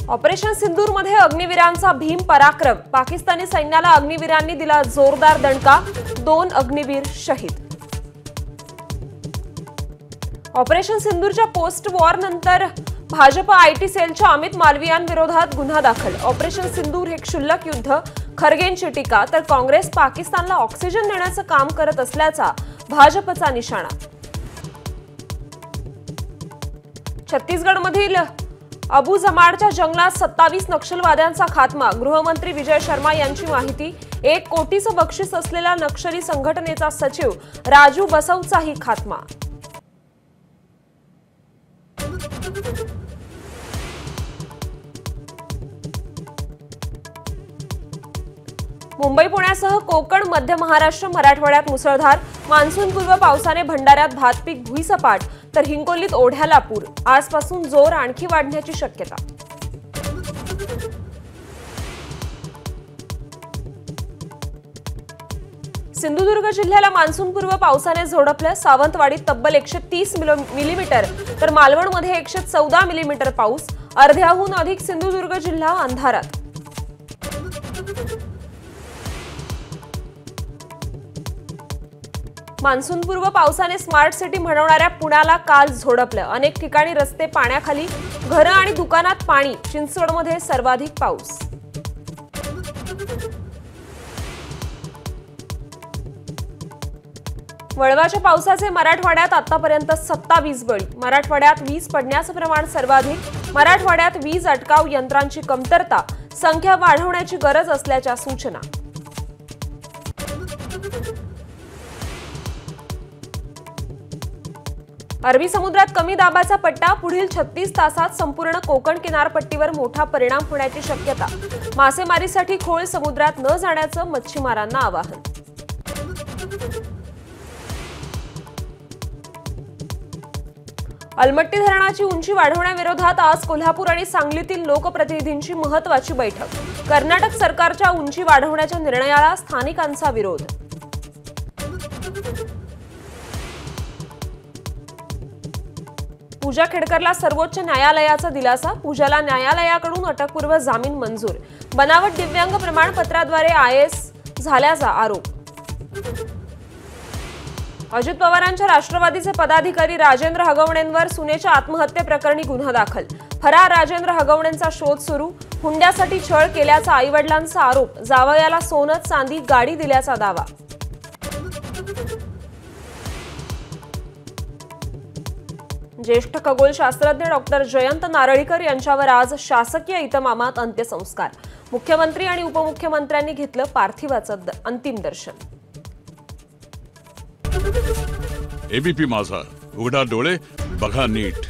Operation सिंदूरमध्ये अग्निवीरांचा Bhim पराक्रम। पाकिस्तानी सैन्याला अग्निवीरांनी दिला जोरदार दणका। 2 अग्निवीर शहीद। ऑपरेशन सिंदूरच्या पोस्ट वॉर नंतर भाजप आयटी सेलच्या अमित मालवियांविरोधात गुन्हा दाखल। ऑपरेशन सिंदूर हे क्षुल्लक युद्ध, खरगेंची टीका। तर काँग्रेस पाकिस्तानला ऑक्सिजन देण्याचं काम करत असल्याचा भाजपचा निशाणा। छत्तीसगडमधील अबू जमाडच्या जंगलात 27 नक्षलवाद्यांचा खात्मा। गृहमंत्री विजय शर्मा यांची माहिती। 1 कोटीचं बक्षीस असलेल्या नक्षली संघटनेचा सचिव राजू बसवचाही खात्मा। मुंबई पुण्यासह कोकण, मध्य महाराष्ट्र, मराठवाड्यात मुसळधार। मान्सूनपूर्व पावसाने भंडाऱ्यात भातपीक भुईसपाट, तर हिंगोलीत ओढ्याला पूर। आजपासून जोर आणखी वाढण्याची शक्यता। सिंधुदुर्ग जिल्ह्याला मान्सूनपूर्व पावसाने झोडपलं। सावंतवाडीत तब्बल 130 मिलीमीटर, तर मालवणमध्ये 114 मिलीमीटर पाऊस। अर्ध्याहून अधिक सिंधुदुर्ग जिल्हा अंधारात। मान्सूनपूर्व पावसाने स्मार्ट सिटी म्हणवणाऱ्या पुण्याला काल झोडपलं। अनेक ठिकाणी रस्ते पाण्याखाली, घरं आणि दुकानात पाणी। चिंचवडमध्ये सर्वाधिक पाऊस। वळवाच्या पावसाचे मराठवाड्यात आतापर्यंत 27 बळी। मराठवाड्यात वीज पडण्याचं प्रमाण सर्वाधिक। मराठवाड्यात वीज अटकाव यंत्रांची कमतरता, संख्या वाढवण्याची गरज असल्याच्या सूचना। अरबी समुद्रात कमी दाबाचा पट्टा। पुढील 36 तासात संपूर्ण कोकण किनारपट्टीवर मोठा परिणाम होण्याची शक्यता। मासेमारीसाठी खोल समुद्रात न जाण्याचं मच्छीमारांना आवाहन। अलमट्टी धरणाची उंची वाढवण्याविरोधात आज कोल्हापूर आणि सांगलीतील लोकप्रतिनिधींची महत्त्वाची बैठक। कर्नाटक सरकारच्या उंची वाढवण्याच्या निर्णयाला स्थानिकांचा विरोध। पूजा खेडकरला सर्वोच्च न्यायालयाचा दिलासा। पूजाला न्यायालयाकडून अटकपूर्व जामीन मंजूर। बनावट दिव्यांग प्रमाणपत्राद्वारे आयएएस झाल्याचा आरोप। अजित पवारांच्या राष्ट्रवादीचे पदाधिकारी राजेंद्र हगवणेंवर सुनेच्या आत्महत्येप्रकरणी गुन्हा दाखल। फरार राजेंद्र हगवणेंचा शोध सुरू। हुंड्यासाठी छळ केल्याचा आईवडिलांचा आरोप। जावयाला सोनं, चांदी, गाडी दिल्याचा दावा। ज्येष्ठ खगोलशास्त्रज्ञ डॉक्टर जयंत नारळीकर यांच्यावर आज शासकीय इतमामात अंत्यसंस्कार। मुख्यमंत्री आणि उपमुख्यमंत्र्यांनी घेतलं पार्थिवाचं अंतिम दर्शन। एबीपी माझा, उघडा डोळे बघा नीट।